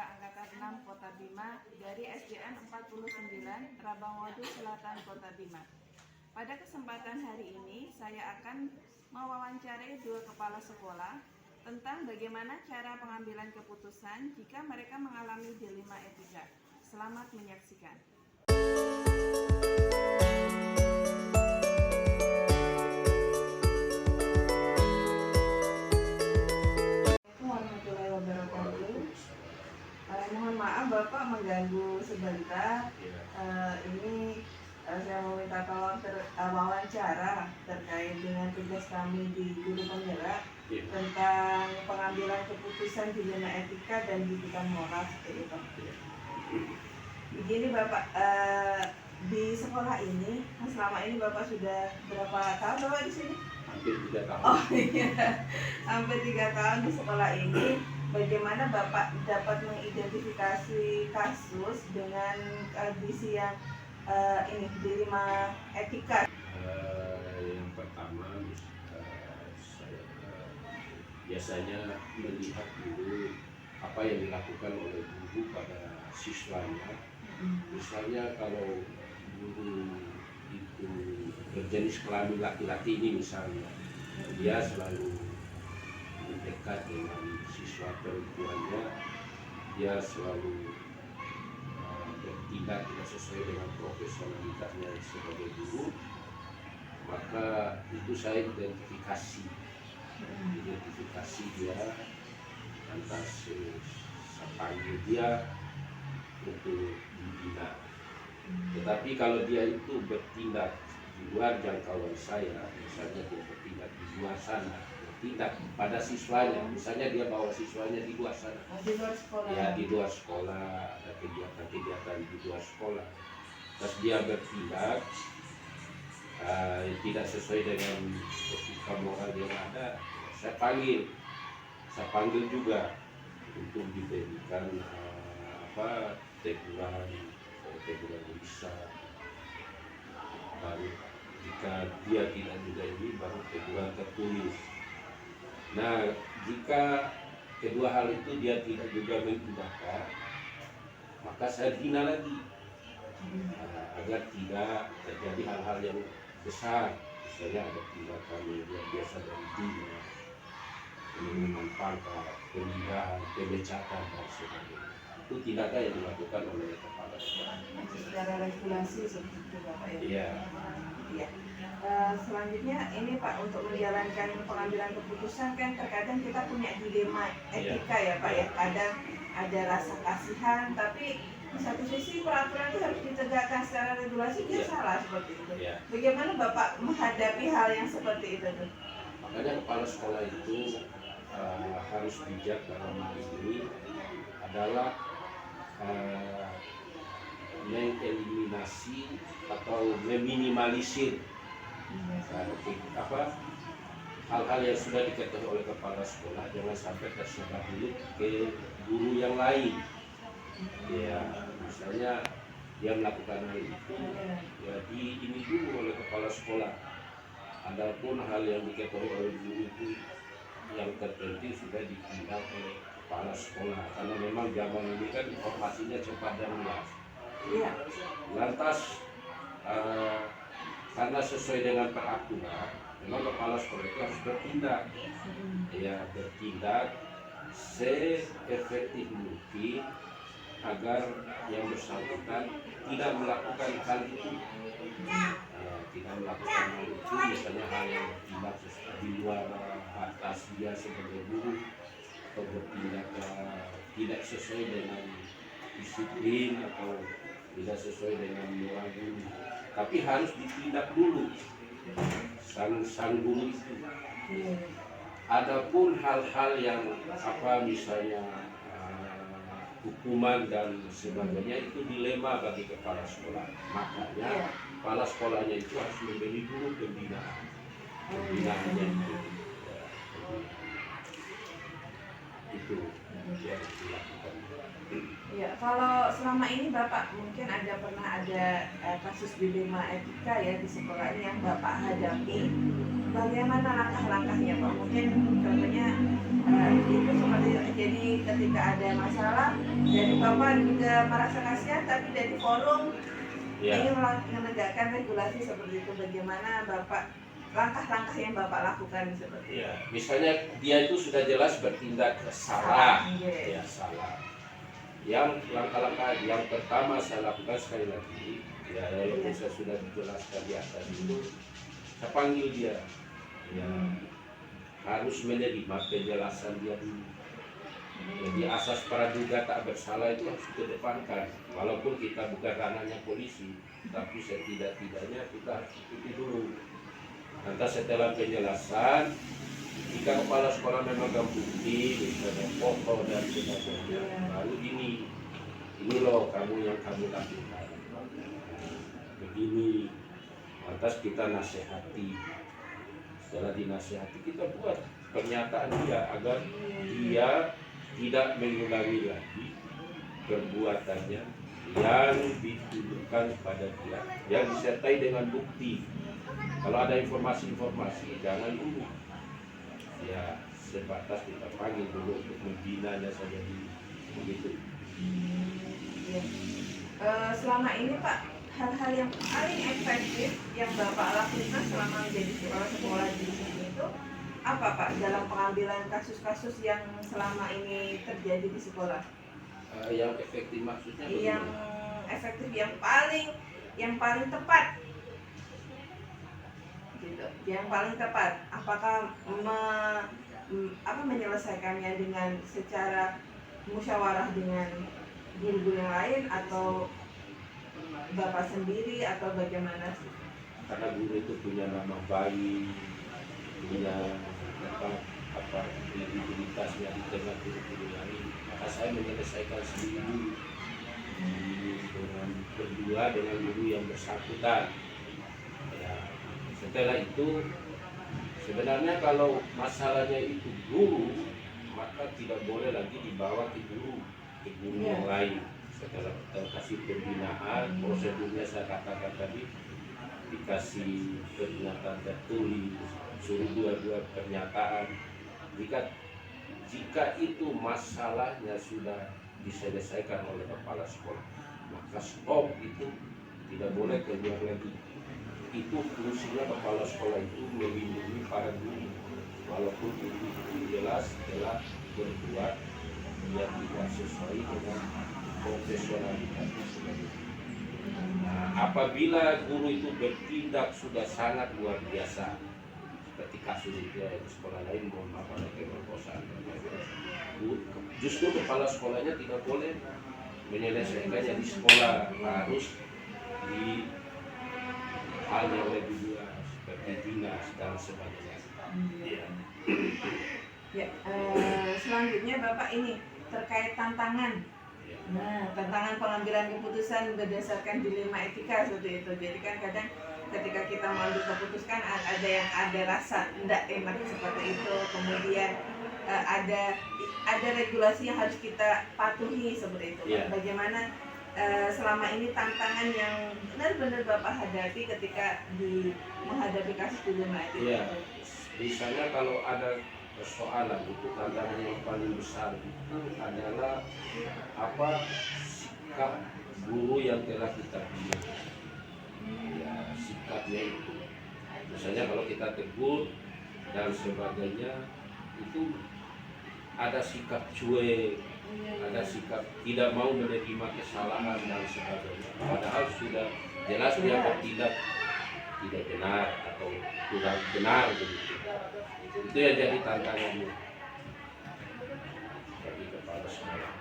Angkatan 6 Kota Bima dari SDN 49 Rabangodu Selatan Kota Bima. Pada kesempatan hari ini saya akan mewawancarai dua kepala sekolah tentang bagaimana cara pengambilan keputusan jika mereka mengalami dilema etika. Selamat menyaksikan. Warahmatullahi wabarakatuh. Mohon maaf Bapak mengganggu sebentar. Ini saya meminta tolong wawancara terkait dengan tugas kami di Guru Penggerak tentang pengambilan keputusan dilema etika dan didikan moral seperti itu. Begini Bapak, di sekolah ini, selama ini Bapak sudah berapa tahun Bapak di sini? Hampir 3 tahun. Oh iya, hampir 3 tahun di sekolah ini. Bagaimana Bapak dapat mengidentifikasi kasus dengan kondisi yang ini dilema etika? Yang pertama, saya biasanya melihat dulu apa yang dilakukan oleh guru pada siswanya. Misalnya kalau guru itu berjenis kelamin laki-laki ini misalnya, dia selalu mendekat dengan siswa perempuannya, dia selalu bertindak tidak sesuai dengan profesionalitasnya sebagai guru, maka itu saya identifikasi dia, lantas saya panggil dia untuk dibina. Tetapi kalau dia itu bertindak di luar jangkauan saya, misalnya dia bertindak di luar sana, bertindak pada siswanya, misalnya dia bawa siswanya di luar sana, di luar sekolah. Ya, di luar sekolah, ada kegiatan-kegiatan di luar sekolah, terus dia bertindak tidak sesuai dengan etika moral yang ada, saya panggil juga untuk diberikan teguran bisa. Baru jika dia tidak juga ini, baru teguran tertulis. Nah, jika kedua hal itu dia tidak juga mengindahkan, maka saya bina lagi agar tidak terjadi hal-hal yang besar. Misalnya ada tindakan yang luar biasa dari dina, pengumuman pangkat, penghinaan, pemecatan dan sebagainya. Itu tindakan yang dilakukan oleh kepala sekolah. Secara regulasi seperti itu Bapak ya? Iya. Ya. Selanjutnya ini Pak, untuk menjalankan pengambilan keputusan kan terkadang kita punya dilema etika ya Pak ya. Kadang ada rasa kasihan, tapi di satu sisi peraturan itu harus ditegakkan secara regulasi, dia salah seperti itu. Bagaimana Bapak menghadapi hal yang seperti itu tuh? Makanya kepala sekolah itu harus bijak dalam hal ini adalah mengeliminasi atau meminimalisir hal-hal yang sudah diketahui oleh kepala sekolah, jangan sampai tersebar dulu ke guru yang lain. Ya, misalnya dia melakukan hal itu, ya ini dulu oleh kepala sekolah. Adapun hal yang diketahui oleh guru itu yang terpenting sudah ditindak oleh kepala sekolah, karena memang zaman ini kan informasinya cepat dan luas. Lantas karena sesuai dengan peraturan, memang kepala sekolah itu harus bertindak, ya bertindak se-efektif mungkin agar yang bersangkutan tidak melakukan hal itu, misalnya hal yang bertindak di luar batas dia sebagai guru, atau bertindak tidak sesuai dengan disiplin atau tidak sesuai dengan moral guru, tapi harus ditindak dulu sang guru itu. Adapun hal-hal yang misalnya hukuman dan sebagainya, itu dilema bagi kepala sekolah. Makanya kepala sekolahnya itu harus memberi dulu pembinaannya itu yang dilakukan. Ya, kalau selama ini Bapak mungkin pernah ada kasus dilema etika ya di sekolah ini yang Bapak hadapi. Bagaimana langkah-langkahnya Pak? Mungkin contohnya Itu seperti jadi ketika ada masalah dari Bapak juga merasa kasihan, tapi dari forum ingin menegakkan regulasi seperti itu. Bagaimana Bapak, langkah-langkah yang Bapak lakukan seperti itu? Misalnya dia itu sudah jelas bertindak salah, Yes. ya salah. Yang langkah-langkah yang pertama saya lakukan sekali lagi, ya walaupun saya sudah dijelaskan di atas itu, saya panggil dia, ya harus menerima penjelasan dia dulu. Jadi asas praduga tak bersalah itu harus dikedepankan, walaupun kita bukan ranahnya polisi, tapi setidak-tidaknya kita harus ikuti dulu. Nanti setelah penjelasan, jika kepala sekolah memegang bukti, misalnya foto dan sebagainya, baru ini loh kamu yang kamu lakukan, begini. Lantas kita nasihati. Setelah dinasihati, kita buat pernyataan dia agar dia tidak mengulangi lagi perbuatannya yang dituduhkan pada dia, yang disertai dengan bukti. Kalau ada informasi-informasi, jangan dulu. Ya, sebatas kita panggil dulu untuk membinanya saja dulu. Begitu. Ya. Selama ini Pak, hal-hal yang paling efektif yang Bapak lakukan selama menjadi kepala sekolah di sini itu apa Pak, dalam pengambilan kasus-kasus yang selama ini terjadi di sekolah? Yang efektif maksudnya bagaimana? Yang efektif, yang paling tepat gitu. Yang paling tepat, apakah menyelesaikannya dengan secara musyawarah dengan guru-guru yang lain, atau Bapak sendiri, atau bagaimana sih? Karena guru itu punya nama baik, punya kredibilitasnya di tengah guru-guru lain, maka saya menyelesaikan sendiri dengan berdua dengan guru yang bersangkutan. Ya, setelah itu sebenarnya kalau masalahnya itu guru, maka tidak boleh lagi dibawa ke guru yang lain. Setelah kita kasih pembinaan, prosedurnya saya katakan tadi, dikasih pernyataan tertulis, suruh dua-dua pernyataan. Jika itu masalahnya sudah diselesaikan oleh kepala sekolah, maka stop, itu tidak boleh keluar lagi. Itu fungsinya kepala sekolah itu melindungi para guru, walaupun itu jelas telah berbuat yang tidak sesuai dengan profesionalitas. Nah, apabila guru itu bertindak sudah sangat luar biasa, seperti kasus itu di sekolah lain, mohon maaf ada pemerkosaan, justru kepala sekolahnya tidak boleh menyelesaikannya di sekolah, harus di hal yang lebih luas seperti dinas dan sebagainya. Ya, selanjutnya Bapak ini terkait tantangan. Nah, tantangan pengambilan keputusan berdasarkan dilema etika seperti itu. Jadi kan kadang ketika kita mengambil keputusan ada rasa tidak enak seperti itu. Kemudian ada regulasi yang harus kita patuhi seperti itu. Bagaimana selama ini tantangan yang benar-benar Bapak hadapi ketika menghadapi kasus dilema etika? Misalnya kalau ada persoalan, itu tantangan yang paling besar itu adalah sikap guru yang telah kita pilih. Ya, sikapnya itu. Misalnya kalau kita tegur dan sebagainya, itu ada sikap cuek, ada sikap tidak mau menerima kesalahan dan sebagainya. Padahal sudah jelas dia bertindak tidak benar atau kurang benar begitu. Itu yang jadi tantangannya bagi kepala sekolah.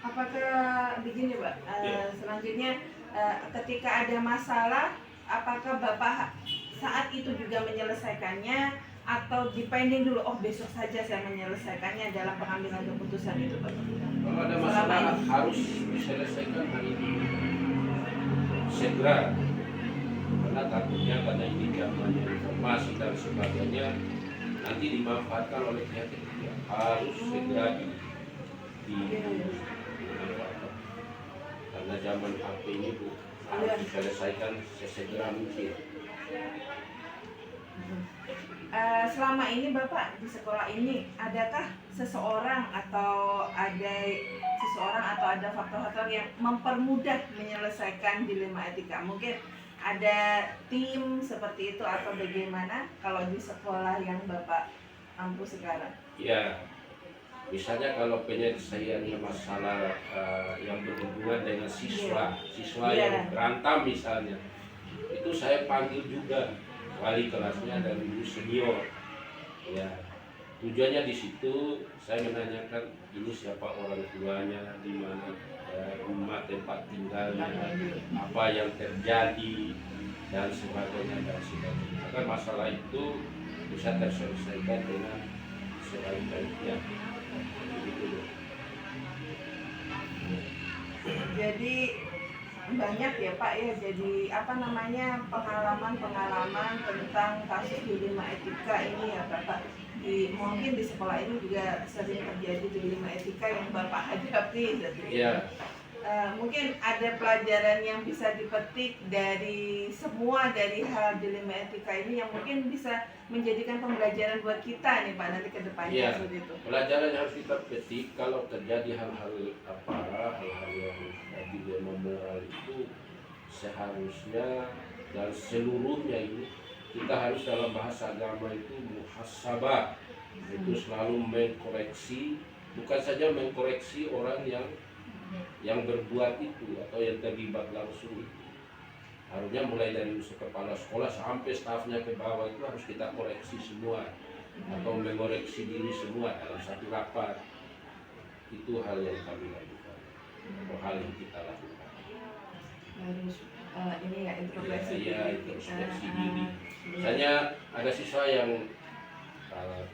Apakah begini Pak, selanjutnya ketika ada masalah, apakah Bapak saat itu juga menyelesaikannya, atau dipending dulu, besok saja saya menyelesaikannya dalam pengambilan keputusan itu Pak? Kalau ada masalah harus diselesaikan hari ini segera, karena takutnya karena ini zamannya informasi dan sebagainya nanti dimanfaatkan oleh pihak ketiga. Harus segera dimanfaatkan, karena zaman HP ini harus diselesaikan sesegera mungkin. selama ini Bapak di sekolah ini, adakah seseorang atau ada faktor-faktor yang mempermudah menyelesaikan dilema etika? Mungkin ada tim seperti itu atau bagaimana kalau di sekolah yang Bapak ampu sekarang? Ya, misalnya kalau penyelesaiannya masalah yang berhubungan dengan siswa Iya. yang berantem misalnya, itu saya panggil juga wali kelasnya dan guru senior. Ya, tujuannya di situ saya menanyakan ini siapa orang tuanya, di mana rumah tempat tinggalnya, apa yang terjadi dan sebagainya dan sebagainya. Agar masalah itu bisa terselesaikan dengan sebaik-baiknya. Begitu. Jadi banyak ya Pak ya, jadi pengalaman tentang kasus dilema etika ini ya Bapak. Mungkin di sekolah ini juga sering terjadi dilema etika yang Bapak hadapi gitu. Ya, Mungkin ada pelajaran yang bisa dipetik dari hal dilema etika ini yang mungkin bisa menjadikan pembelajaran buat kita nih Pak nanti ke depannya Iya. seperti itu. Pelajaran yang harus kita petik kalau terjadi hal-hal yang dilema moral itu seharusnya dan seluruhnya ini kita harus dalam bahasa agama itu muhasabah, itu selalu mengkoreksi, bukan saja mengkoreksi orang yang berbuat itu atau yang terlibat langsung itu. Harusnya mulai dari kepala sekolah sampai stafnya ke bawah itu harus kita koreksi semua atau mengoreksi diri semua dalam satu rapat. Itu hal yang kami lakukan atau hal yang kita lakukan. Harus ini ya introspeksi Introspeksi diri. Misalnya ada siswa yang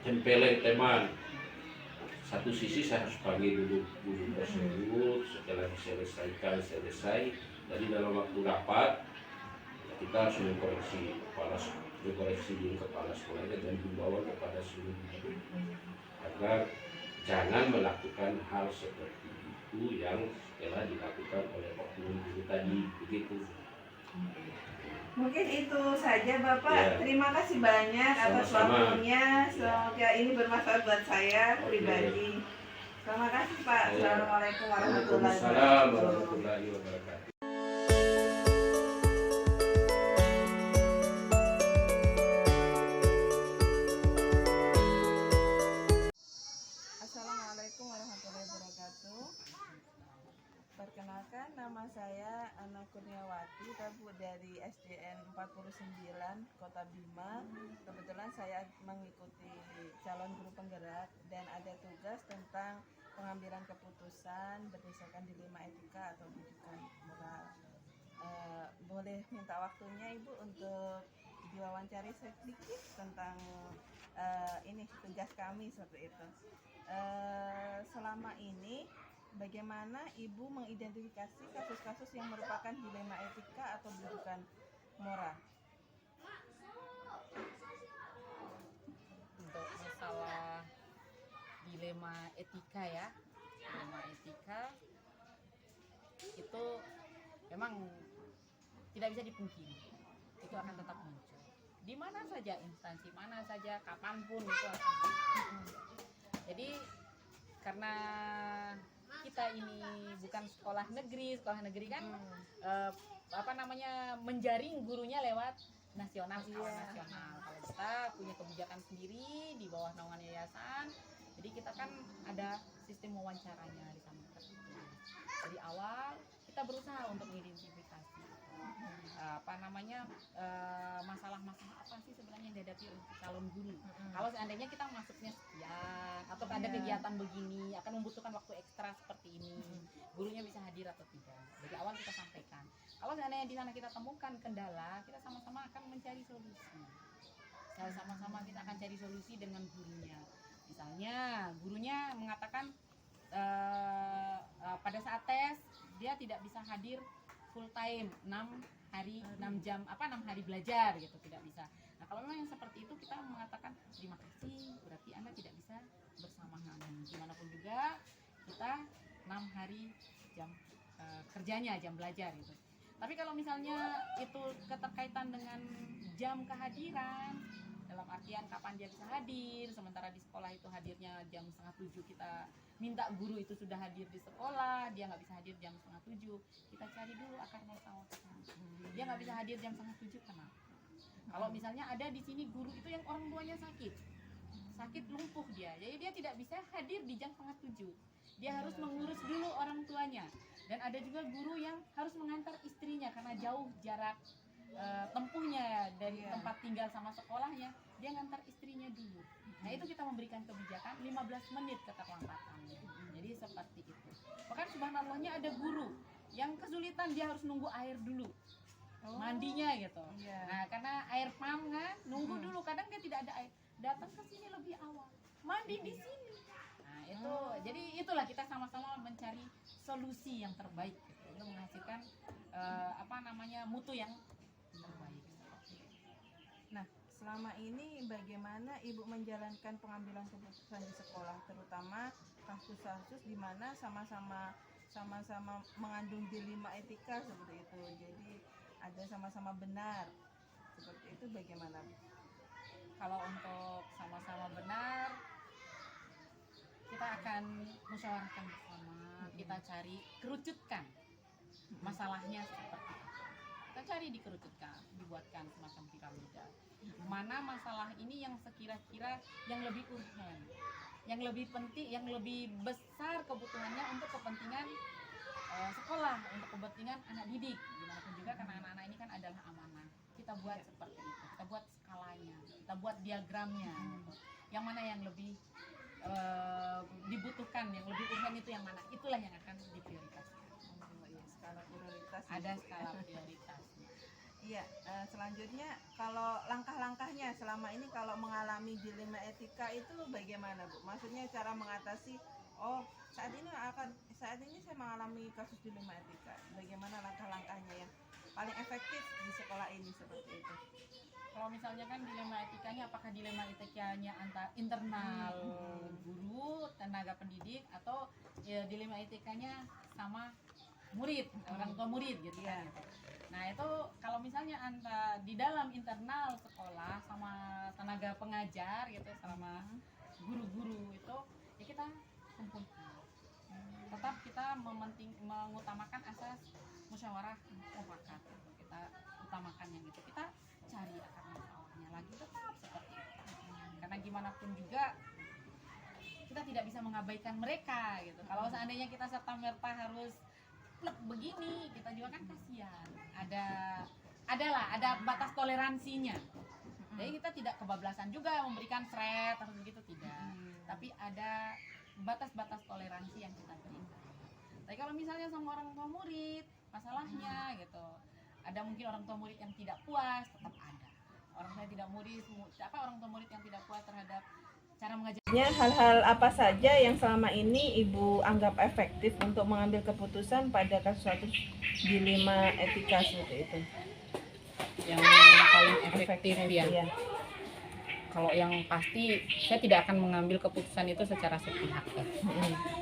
tempeleng teman, satu sisi saya harus panggil dulu guru tersebut, setelah selesai. Jadi dalam waktu rapat kita harus mengkoreksi diri kepala sekolahnya dan membawa kepada seluruh guru agar jangan melakukan hal seperti itu yang telah dilakukan oleh oknum guru tadi, begitu. Mungkin itu saja Bapak. Ya. Terima kasih banyak atas Sama-sama. waktunya. Semoga ini bermanfaat buat saya pribadi. Terima kasih Pak. Assalamualaikum warahmatullahi Waalaikumsalam wabarakatuh. warahmatullahi wabarakatuh. Assalamualaikum warahmatullahi wabarakatuh. Perkenalkan, nama saya Ana Kurniawati, Bu dari SDN 49 Kota Bima. Kebetulan saya mengikuti calon guru penggerak dan ada tugas tentang pengambilan keputusan berdasarkan dilema etika atau bukan moral. Boleh minta waktunya Ibu untuk diwawancari sedikit tentang ini tugas kami seperti itu. Selama ini bagaimana Ibu mengidentifikasi kasus-kasus yang merupakan dilema etika atau bukan moral? Untuk masalah dilema etika ya, dilema etika itu memang tidak bisa dipungkiri, itu akan tetap muncul di mana saja, instansi mana saja, kapanpun itu akan muncul. Jadi karena kita ini bukan sekolah negeri kan menjaring gurunya lewat nasional, sekolah nasional. Kalau kita punya kebijakan sendiri di bawah naungan yayasan, jadi kita kan ada sistem wawancaranya di sana. Dari awal kita berusaha untuk mengidentifikasi masalah-masalah apa sih sebenarnya yang dihadapi oleh calon guru. Kalau seandainya kita masuknya sekian atau ada kegiatan begini akan membutuhkan waktu ekstra seperti ini, gurunya bisa hadir atau tidak. Dari awal kita sampaikan. Kalau seandainya di sana kita temukan kendala, kita sama-sama akan mencari solusi. Sama-sama kita akan cari solusi dengan gurunya. Misalnya gurunya mengatakan pada saat tes dia tidak bisa hadir full time 6 hari belajar gitu, tidak bisa. Nah kalau memang yang seperti itu kita mengatakan terima kasih, berarti Anda tidak bisa bersama kami. Dimanapun juga kita 6 hari jam kerjanya, jam belajar gitu. Tapi kalau misalnya itu keterkaitan dengan jam kehadiran, dalam artian kapan dia bisa hadir, sementara di sekolah itu hadirnya jam 6:30, kita minta guru itu sudah hadir di sekolah, dia nggak bisa hadir jam 6:30, kita cari dulu akar masalahnya. Dia nggak bisa hadir jam 6:30 kenapa? Kalau misalnya ada di sini guru itu yang orang tuanya sakit lumpuh dia, jadi dia tidak bisa hadir di jam 6:30, dia harus mengurus dulu orang tuanya. Dan ada juga guru yang harus mengantar istrinya karena jauh jarak tempuhnya dari tempat tinggal sama sekolahnya, dia ngantar istrinya dulu. Nah itu kita memberikan kebijakan 15 menit keterlambatan. Jadi seperti itu. Bahkan subhanallahnya ada guru yang kesulitan, dia harus nunggu air dulu mandinya gitu. Nah karena air pam kan nunggu dulu, kadang dia tidak ada air, datang ke sini lebih awal, mandi di sini. Nah itu jadi itulah kita sama-sama mencari solusi yang terbaik gitu, untuk menghasilkan mutu yang terbaik. Nah, selama ini bagaimana Ibu menjalankan pengambilan keputusan di sekolah, terutama kasus-kasus di mana sama-sama mengandung dilema etika seperti itu. Jadi ada sama-sama benar. Seperti itu bagaimana, Bu? Kalau untuk sama-sama benar, kita akan musyawarahkan bersama, kita cari kerucutkan masalahnya seperti apa. Kita cari dikerucutkan, dibuatkan semacam piramida. Mana masalah ini yang sekira-kira yang lebih urgen, yang lebih penting, yang lebih besar kebutuhannya untuk kepentingan sekolah, untuk kepentingan anak didik. Dimanapun juga karena anak-anak ini kan adalah amanah. Kita buat seperti itu, kita buat skalanya, kita buat diagramnya. Yang mana yang lebih dibutuhkan, yang lebih urgen itu yang mana? Itulah yang akan diprioritaskan. Skala prioritas. Ada skala prioritasnya. Iya, selanjutnya kalau langkah-langkahnya selama ini kalau mengalami dilema etika itu bagaimana, Bu? Maksudnya cara mengatasi, saat ini saya mengalami kasus dilema etika. Bagaimana langkah-langkahnya yang paling efektif di sekolah ini seperti itu? Kalau misalnya kan dilema etikanya, apakah dilema etikanya antar internal guru, tenaga pendidik, atau ya dilema etikanya sama murid, orang tua murid gitu kan. Nah itu kalau misalnya di dalam internal sekolah sama tenaga pengajar gitu, sama guru-guru itu ya kita kumpulkan. Tetap kita mengutamakan asas musyawarah mufakat. Kita utamakan yang itu. Kita cari akar masalahnya lagi, tetap seperti itu. Karena gimana pun juga kita tidak bisa mengabaikan mereka gitu. Kalau seandainya kita serta merta harus begini, kita juga kan kasihan. Ada batas toleransinya. Jadi kita tidak kebablasan juga memberikan seret harus begitu, tidak. Tapi ada batas-batas toleransi yang kita berikan. Tapi kalau misalnya sama orang tua murid masalahnya gitu, ada mungkin orang tua murid yang tidak puas, tetap ada. Orang tua murid yang tidak puas terhadap cara mengajar. Hal-hal apa saja yang selama ini Ibu anggap efektif untuk mengambil keputusan pada kasus-kasus dilema etika seperti itu? Yang paling efektif ya. Kalau yang pasti saya tidak akan mengambil keputusan itu secara sepihak ya.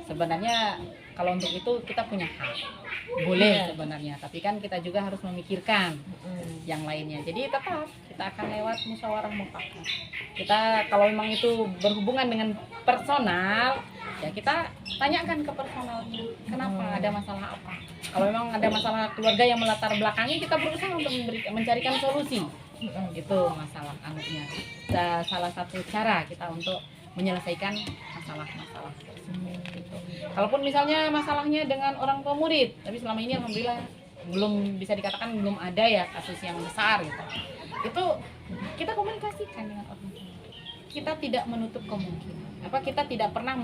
Sebenarnya kalau untuk itu kita punya hak, boleh sebenarnya, tapi kan kita juga harus memikirkan yang lainnya. Jadi tetap kita akan lewat musyawarah mufakat. Kita kalau memang itu berhubungan dengan personal, ya kita tanyakan ke personalnya, kenapa, ada masalah apa. Kalau memang ada masalah keluarga yang melatar belakangi, kita berusaha untuk mencarikan solusi. Itu masalah anunya. Salah satu cara kita untuk menyelesaikan masalah-masalah gitu. Kalaupun misalnya masalahnya dengan orang tua murid, tapi selama ini alhamdulillah belum bisa dikatakan belum ada ya kasus yang besar gitu. Itu kita komunikasikan dengan orang tua. Kita tidak menutup kemungkinan. Kita tidak pernah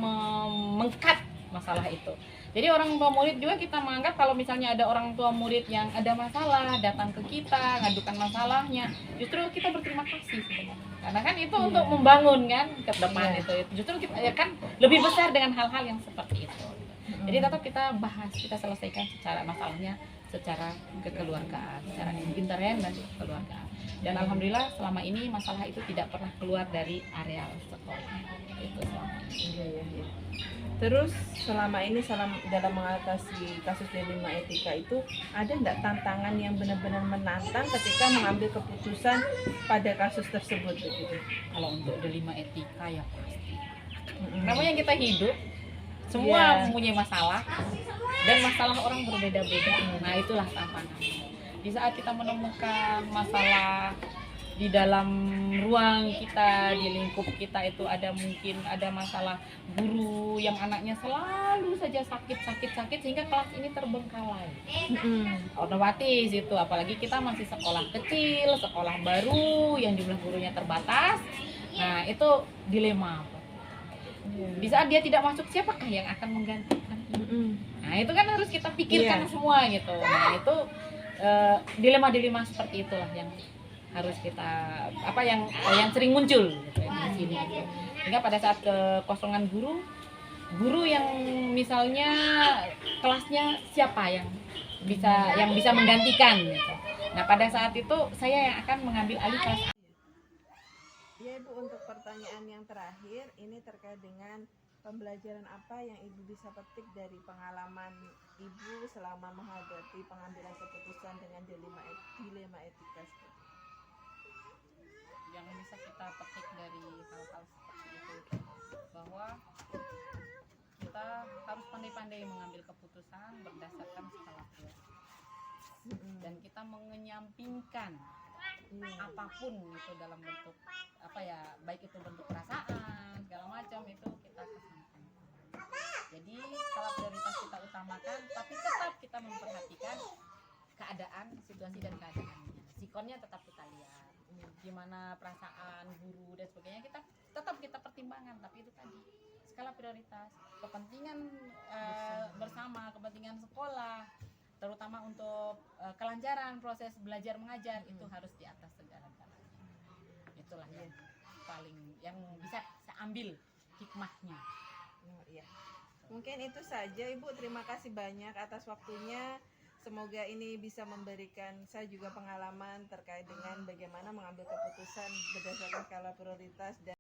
mengkat masalah itu. Jadi orang tua murid juga kita menganggap kalau misalnya ada orang tua murid yang ada masalah datang ke kita ngadukan masalahnya, justru kita berterima kasih sebenarnya. Karena kan itu untuk membangun kan ke depan itu. Justru kita ya kan lebih besar dengan hal-hal yang seperti itu. Jadi tetap kita bahas, kita selesaikan secara masalahnya secara kekeluargaan, secara intern dan kekeluargaan. Dan alhamdulillah selama ini masalah itu tidak pernah keluar dari areal sekolah. Itu selama ini. Iya, iya, iya. Terus selama ini dalam mengatasi kasus dilema etika itu ada nggak tantangan yang benar-benar menantang ketika mengambil keputusan pada kasus tersebut begitu? Kalau untuk dilema etika ya pasti. Mm-mm. Namanya kita hidup, semua Iya. mempunyai masalah dan masalah orang berbeda-beda. Nah itulah tantangannya. Di saat kita menemukan masalah di dalam ruang kita, di lingkup kita itu mungkin ada masalah guru yang anaknya selalu saja sakit sehingga kelas ini terbengkalai. Mm-mm. Otomatis itu, apalagi kita masih sekolah kecil, sekolah baru yang jumlah gurunya terbatas. Nah itu dilema. Di saat dia tidak masuk, siapakah yang akan menggantikan? Mm-mm. Nah itu kan harus kita pikirkan Iya. semua gitu. Nah itu dilema-dilema seperti itulah yang harus kita yang sering muncul gitu, di sini gitu. Sehingga pada saat kekosongan guru yang misalnya kelasnya siapa yang bisa menggantikan gitu. Nah pada saat itu saya yang akan mengambil alih kelas. Ya Ibu, untuk pertanyaan yang terakhir ini terkait dengan pembelajaran apa yang Ibu bisa petik dari pengalaman Ibu selama menghadapi pengambilan keputusan dengan dilema etika seperti itu? Yang bisa kita petik dari hal-hal seperti itu bahwa kita harus pandai-pandai mengambil keputusan berdasarkan skala prioritas dan kita mengenyampingkan apapun itu dalam bentuk baik itu bentuk perasaan segala macam itu kita kesampingkan. Jadi skala prioritas kita utamakan, tapi tetap kita memperhatikan keadaan, situasi dan keadaannya. Sikonnya tetap kita lihat, gimana perasaan guru dan sebagainya kita pertimbangkan. Tapi itu tadi skala prioritas, kepentingan bersama, kepentingan sekolah, terutama untuk kelancaran proses belajar mengajar itu harus di atas segala-galanya. Itulah yang bisa saya ambil hikmahnya. Oh, iya. Mungkin itu saja Ibu, terima kasih banyak atas waktunya. Semoga ini bisa memberikan saya juga pengalaman terkait dengan bagaimana mengambil keputusan berdasarkan skala prioritas dan